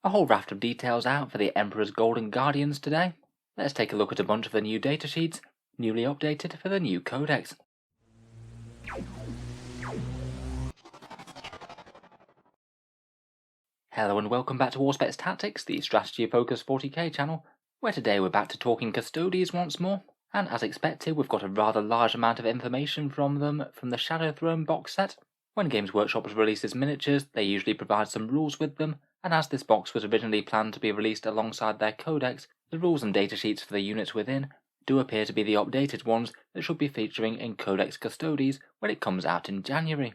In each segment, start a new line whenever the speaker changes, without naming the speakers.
A whole raft of details out for the Emperor's Golden Guardians today. Let's take a look at a bunch of the new datasheets, newly updated for the new codex. Hello and welcome back to Auspex Tactics, the strategy-focused 40k channel, where today we're back to talking Custodes once more, and as expected we've got a rather large amount of information from them from the Shadow Throne box set. When Games Workshop releases miniatures, they usually provide some rules with them, and as this box was originally planned to be released alongside their codex, the rules and datasheets for the units within do appear to be the updated ones that should be featuring in Codex Custodes when it comes out in January.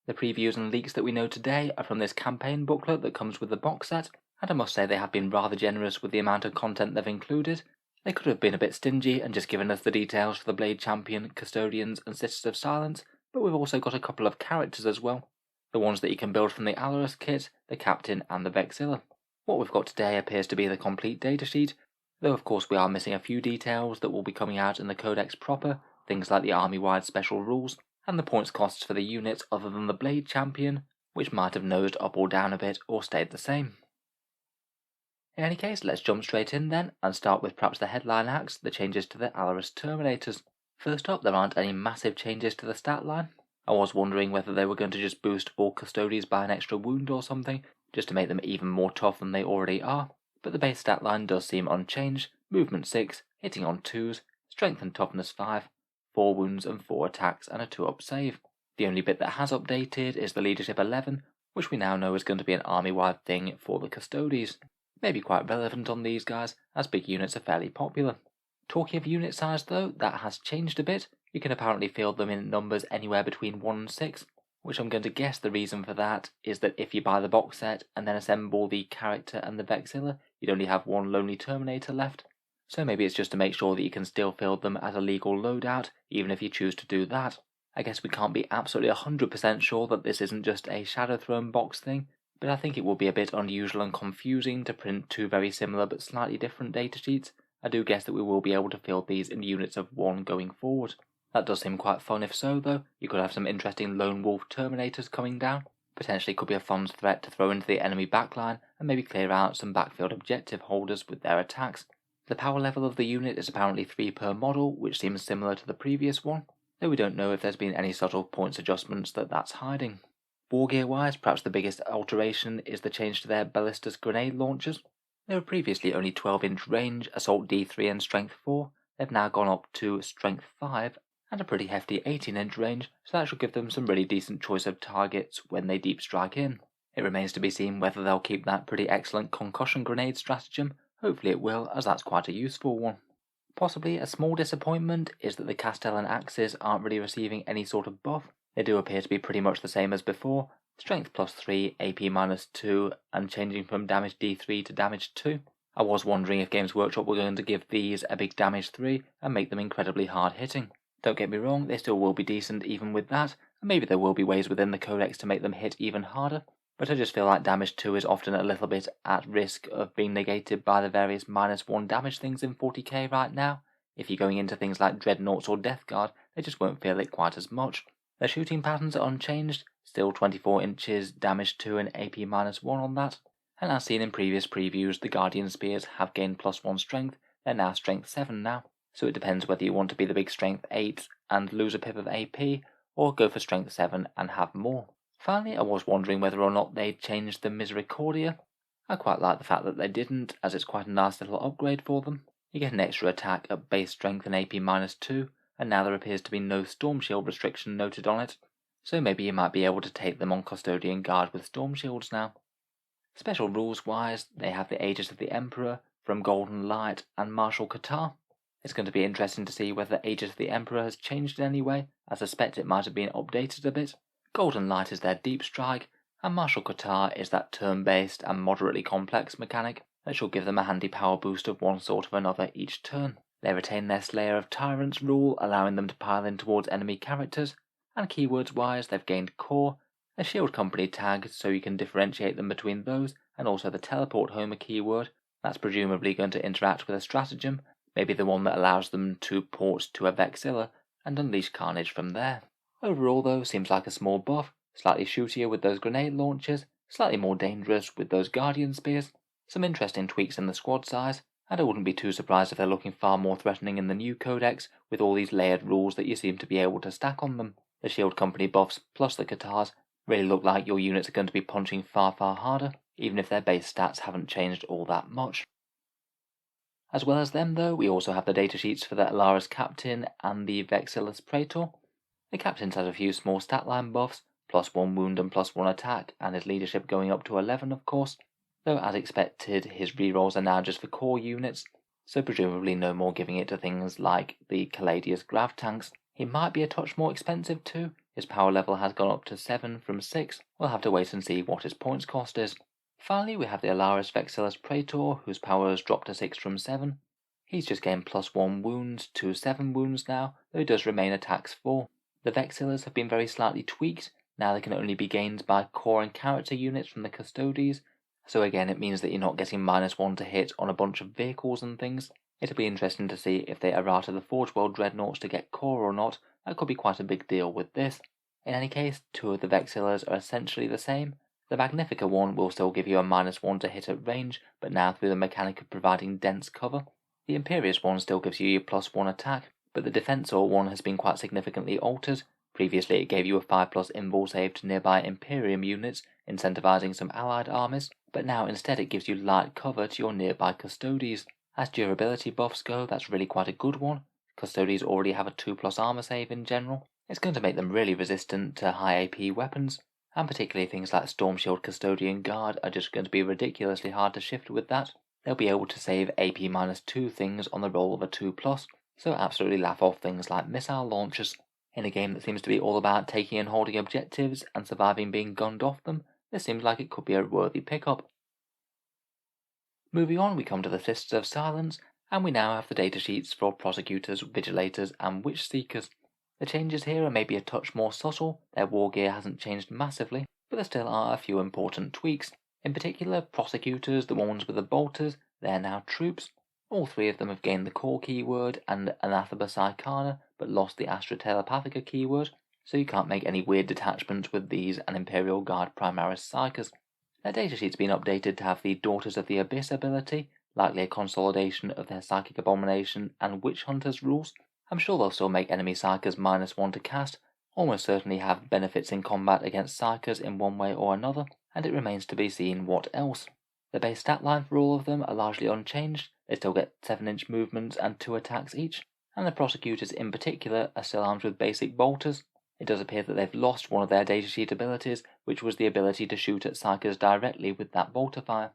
The previews and leaks that we know today are from this campaign booklet that comes with the box set, and I must say they have been rather generous with the amount of content they've included. They could have been a bit stingy and just given us the details for the Blade Champion, Custodians and Sisters of Silence, but we've also got a couple of characters as well. The ones that you can build from the Allarus kit, the Captain and the Vexilla. What we've got today appears to be the complete datasheet, though of course we are missing a few details that will be coming out in the codex proper, things like the army-wide special rules, and the points costs for the units other than the Blade Champion, which might have nosed up or down a bit or stayed the same. In any case, let's jump straight in then, and start with perhaps the headline acts, the changes to the Allarus Terminators. First up, there aren't any massive changes to the stat line. I was wondering whether they were going to just boost all Custodes by an extra wound or something, just to make them even more tough than they already are, but the base stat line does seem unchanged: movement 6, hitting on 2s, strength and toughness 5, 4 wounds and 4 attacks and a 2-up save. The only bit that has updated is the leadership 11, which we now know is going to be an army-wide thing for the Custodes. Maybe quite relevant on these guys, as big units are fairly popular. Talking of unit size though, that has changed a bit. You can apparently field them in numbers anywhere between 1 and 6, which I'm going to guess the reason for that is that if you buy the box set and then assemble the character and the Vexilla, you'd only have one lonely Terminator left. So maybe it's just to make sure that you can still field them as a legal loadout, even if you choose to do that. I guess we can't be absolutely 100% sure that this isn't just a Shadow Throne box thing, but I think it will be a bit unusual and confusing to print two very similar but slightly different datasheets. I do guess that we will be able to field these in units of 1 going forward. That does seem quite fun if so though. You could have some interesting lone wolf Terminators coming down. Potentially could be a fun threat to throw into the enemy backline and maybe clear out some backfield objective holders with their attacks. The power level of the unit is apparently 3 per model, which seems similar to the previous one, though we don't know if there's been any subtle points adjustments that's hiding. War gear wise, perhaps the biggest alteration is the change to their ballistas grenade launchers. They were previously only 12-inch range, assault D3 and strength 4. They've now gone up to strength 5 and a pretty hefty 18-inch range, so that should give them some really decent choice of targets when they deep strike in. It remains to be seen whether they'll keep that pretty excellent concussion grenade stratagem. Hopefully it will, as that's quite a useful one. Possibly a small disappointment is that the Castellan axes aren't really receiving any sort of buff. They do appear to be pretty much the same as before, strength plus 3, AP minus 2, and changing from damage D3 to damage 2. I was wondering if Games Workshop were going to give these a big damage 3 and make them incredibly hard hitting. Don't get me wrong, they still will be decent even with that, and maybe there will be ways within the codex to make them hit even harder, but I just feel like damage 2 is often a little bit at risk of being negated by the various minus 1 damage things in 40k right now. If you're going into things like Dreadnoughts or Death Guard, they just won't feel it quite as much. Their shooting patterns are unchanged, still 24 inches, damage 2 and AP minus 1 on that. And as seen in previous previews, the Guardian Spears have gained plus 1 strength, they're now strength 7 now. So it depends whether you want to be the big strength 8 and lose a pip of AP, or go for strength 7 and have more. Finally, I was wondering whether or not they'd changed the Misericordia. I quite like the fact that they didn't, as it's quite a nice little upgrade for them. You get an extra attack at base strength and AP minus 2, and now there appears to be no Storm Shield restriction noted on it, so maybe you might be able to take them on Custodian Guard with Storm Shields now. Special rules wise, they have the Aegis of the Emperor, from Golden Light and Martial Qatar. It's going to be interesting to see whether the Aegis of the Emperor has changed in any way. I suspect it might have been updated a bit. Golden Light is their deep strike, and Martial Qatar is that turn-based and moderately complex mechanic that should give them a handy power boost of one sort or another each turn. They retain their Slayer of Tyrants rule, allowing them to pile in towards enemy characters, and keywords wise they've gained Core, a Shield Company tag so you can differentiate them between those, and also the Teleport Homer keyword. That's presumably going to interact with a stratagem, maybe the one that allows them to port to a Vexilla and unleash carnage from there. Overall though, seems like a small buff, slightly shootier with those grenade launchers, slightly more dangerous with those Guardian Spears, some interesting tweaks in the squad size, and I wouldn't be too surprised if they're looking far more threatening in the new codex with all these layered rules that you seem to be able to stack on them. The Shield Company buffs plus the Katars really look like your units are going to be punching far harder, even if their base stats haven't changed all that much. As well as them though, we also have the datasheets for the Allarus Captain and the Vexillus Praetor. The Captain's has a few small stat line buffs, +1 wound and +1 attack, and his leadership going up to 11 of course, though as expected his rerolls are now just for core units, so presumably no more giving it to things like the Caladius Grav tanks. He might be a touch more expensive too, his power level has gone up to 7 from 6, we'll have to wait and see what his points cost is. Finally we have the Allarus Vexillus Praetor, whose power has dropped to 6 from 7. He's just gained +1 wounds to 7 wounds now, though he does remain attacks 4. The Vexillus have been very slightly tweaked, now they can only be gained by core and character units from the Custodes, so again it means that you're not getting -1 to hit on a bunch of vehicles and things. It'll be interesting to see if they errata the Forge World Dreadnoughts to get core or not. That could be quite a big deal with this. In any case, 2 of the Vexillus are essentially the same. The Magnifica one will still give you a -1 to hit at range, but now through the mechanic of providing dense cover. The Imperious one still gives you your +1 attack, but the Defensor one has been quite significantly altered. Previously it gave you a 5+ invul save to nearby Imperium units, incentivizing some allied armies, but now instead it gives you light cover to your nearby Custodes. As durability buffs go, that's really quite a good one. Custodes already have a 2+ armor save in general. It's going to make them really resistant to high AP weapons, and particularly things like Storm Shield Custodian Guard are just going to be ridiculously hard to shift with that. They'll be able to save AP -2 things on the roll of a 2+, so absolutely laugh off things like missile launchers. In a game that seems to be all about taking and holding objectives and surviving being gunned off them, this seems like it could be a worthy pickup. Moving on, we come to the Sisters of Silence, and we now have the datasheets for Prosecutors, Vigilators, and Witch Seekers. The changes here are maybe a touch more subtle, their war gear hasn't changed massively, but there still are a few important tweaks. In particular, Prosecutors, the ones with the bolters, they're now troops. All 3 of them have gained the core keyword and Anathema Psychana, but lost the Astra Telepathica keyword, so you can't make any weird detachments with these and Imperial Guard Primaris Psychers. Their datasheet's been updated to have the Daughters of the Abyss ability, likely a consolidation of their Psychic Abomination and Witch Hunters rules. I'm sure they'll still make enemy Psychers -1 to cast, almost certainly have benefits in combat against Psychers in one way or another, and it remains to be seen what else. The base stat line for all of them are largely unchanged, they still get 7-inch movements and 2 attacks each, and the Prosecutors in particular are still armed with basic bolters. It does appear that they've lost one of their datasheet abilities, which was the ability to shoot at Psychers directly with that bolter fire.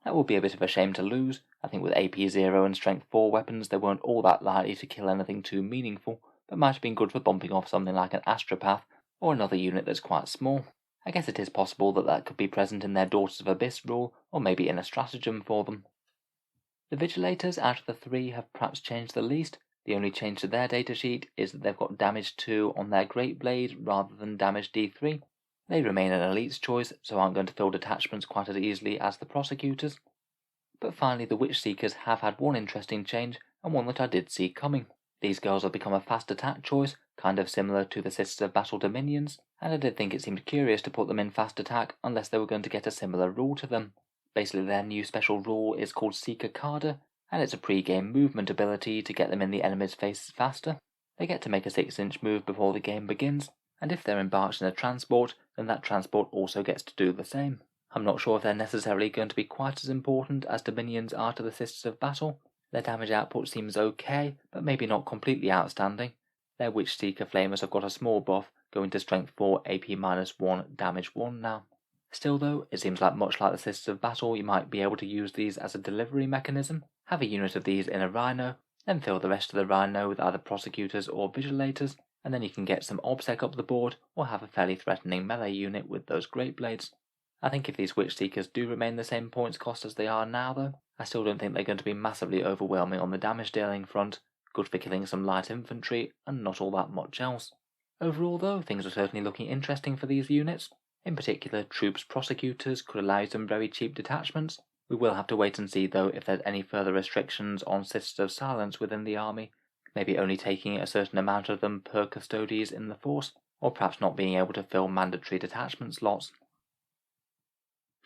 That would be a bit of a shame to lose. I think with AP 0 and Strength 4 weapons they weren't all that likely to kill anything too meaningful, but might have been good for bumping off something like an Astropath or another unit that's quite small. I guess it is possible that that could be present in their Daughters of Abyss rule, or maybe in a stratagem for them. The Vigilators out of the 3 have perhaps changed the least. The only change to their datasheet is that they've got damage 2 on their Great Blade rather than damage D3. They remain an elite's choice, so aren't going to fill detachments quite as easily as the Prosecutors. But finally the Witch Seekers have had one interesting change, and one that I did see coming. These girls have become a fast attack choice, kind of similar to the Sisters of Battle Dominions, and I did think it seemed curious to put them in fast attack unless they were going to get a similar rule to them. Basically their new special rule is called Seeker Carder, and it's a pre-game movement ability to get them in the enemy's faces faster. They get to make a 6-inch move before the game begins, and if they're embarked in a transport, then that transport also gets to do the same. I'm not sure if they're necessarily going to be quite as important as Dominions are to the Sisters of Battle. Their damage output seems okay, but maybe not completely outstanding. Their Witch Seeker Flamers have got a small buff, going to Strength 4, AP -1, Damage 1 now. Still though, it seems like much like the Sisters of Battle, you might be able to use these as a delivery mechanism. Have a unit of these in a Rhino, then fill the rest of the Rhino with either Prosecutors or Vigilators, and then you can get some OBSEC up the board, or have a fairly threatening melee unit with those Great Blades. I think if these Witch Seekers do remain the same points cost as they are now though, I still don't think they're going to be massively overwhelming on the damage dealing front, good for killing some light infantry, and not all that much else. Overall though, things are certainly looking interesting for these units. In particular, Troops Prosecutors could allow you some very cheap detachments. We will have to wait and see though if there's any further restrictions on Sisters of Silence within the army, maybe only taking a certain amount of them per Custodes in the force, or perhaps not being able to fill mandatory detachment slots.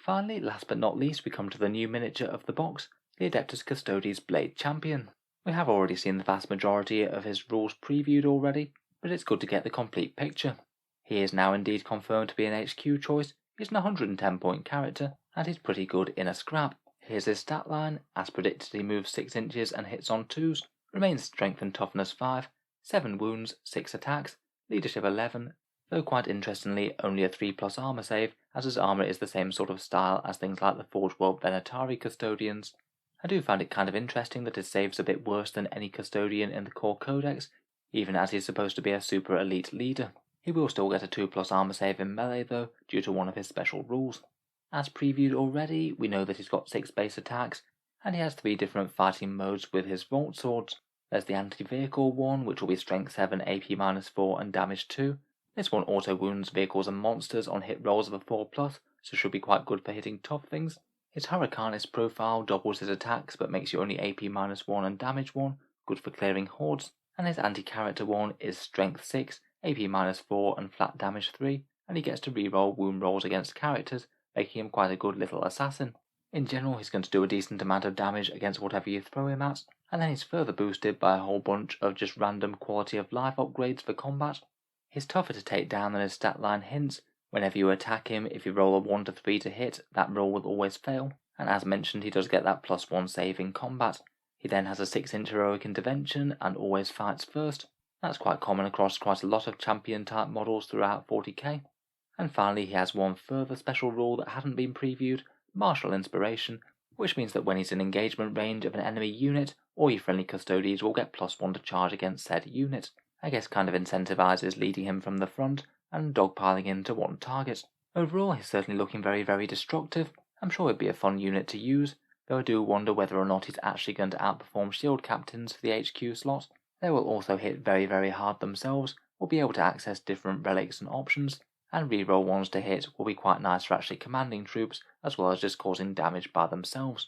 Finally, last but not least, we come to the new miniature of the box, the Adeptus Custodes Blade Champion. We have already seen the vast majority of his rules previewed already, but it's good to get the complete picture. He is now indeed confirmed to be an HQ choice. He's an 110-point character, and he's pretty good in a scrap. Here's his stat line. As predicted, he moves 6 inches and hits on 2s, remains strength and toughness 5, 7 wounds, 6 attacks, leadership 11, though quite interestingly only a 3+ armor save, as his armor is the same sort of style as things like the Forge World Venatari Custodians. I do find it kind of interesting that his save's a bit worse than any Custodian in the core codex, even as he's supposed to be a super elite leader. He will still get a 2+ armor save in melee though, due to one of his special rules. As previewed already, we know that he's got 6 base attacks, and he has 3 different fighting modes with his Vault Swords. There's the anti-vehicle one, which will be strength 7, AP -4 and damage 2. This one auto wounds vehicles and monsters on hit rolls of a 4+, so should be quite good for hitting tough things. His Hurricanist profile doubles his attacks but makes you only AP -1 and damage 1, good for clearing hordes, and his anti-character one is strength 6, AP -4 and flat damage 3, and he gets to reroll wound rolls against characters, making him quite a good little assassin. In general, he's going to do a decent amount of damage against whatever you throw him at, and then he's further boosted by a whole bunch of just random quality of life upgrades for combat. He's tougher to take down than his stat line hints. Whenever you attack him, if you roll a 1 to 3 to hit, that roll will always fail, and as mentioned, he does get that +1 save in combat. He then has a 6-inch heroic intervention and always fights first. That's quite common across quite a lot of champion type models throughout 40k. And finally, he has one further special rule that hadn't been previewed, Martial Inspiration, which means that when he's in engagement range of an enemy unit, all your friendly Custodians will get +1 to charge against said unit. I guess kind of incentivizes leading him from the front and dogpiling into one target. Overall, he's certainly looking very, very destructive. I'm sure it'd be a fun unit to use, though I do wonder whether or not he's actually going to outperform shield captains for the HQ slot. They will also hit very, very hard themselves, will be able to access different relics and options, and reroll ones to hit will be quite nice for actually commanding troops, as well as just causing damage by themselves.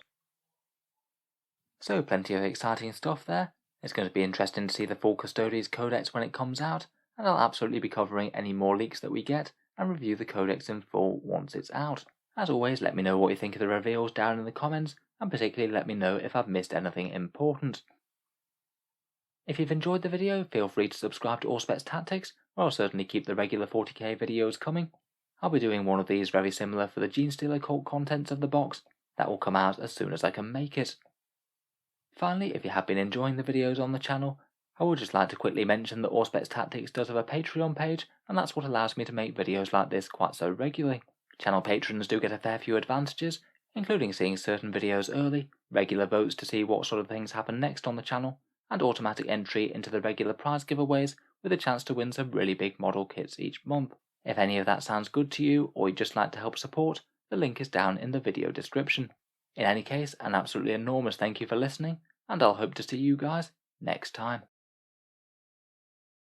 So plenty of exciting stuff there. It's going to be interesting to see the full Custodes Codex when it comes out, and I'll absolutely be covering any more leaks that we get, and review the Codex in full once it's out. As always, let me know what you think of the reveals down in the comments, and particularly let me know if I've missed anything important. If you've enjoyed the video, feel free to subscribe to Auspex Tactics, where I'll certainly keep the regular 40k videos coming. I'll be doing one of these very similar for the Genestealer cult contents of the box. That will come out as soon as I can make it. Finally, if you have been enjoying the videos on the channel, I would just like to quickly mention that Auspex Tactics does have a Patreon page, and that's what allows me to make videos like this quite so regularly. Channel patrons do get a fair few advantages, including seeing certain videos early, regular votes to see what sort of things happen next on the channel, and automatic entry into the regular prize giveaways with a chance to win some really big model kits each month. If any of that sounds good to you, or you'd just like to help support, the link is down in the video description. In any case, an absolutely enormous thank you for listening, and I'll hope to see you guys next time.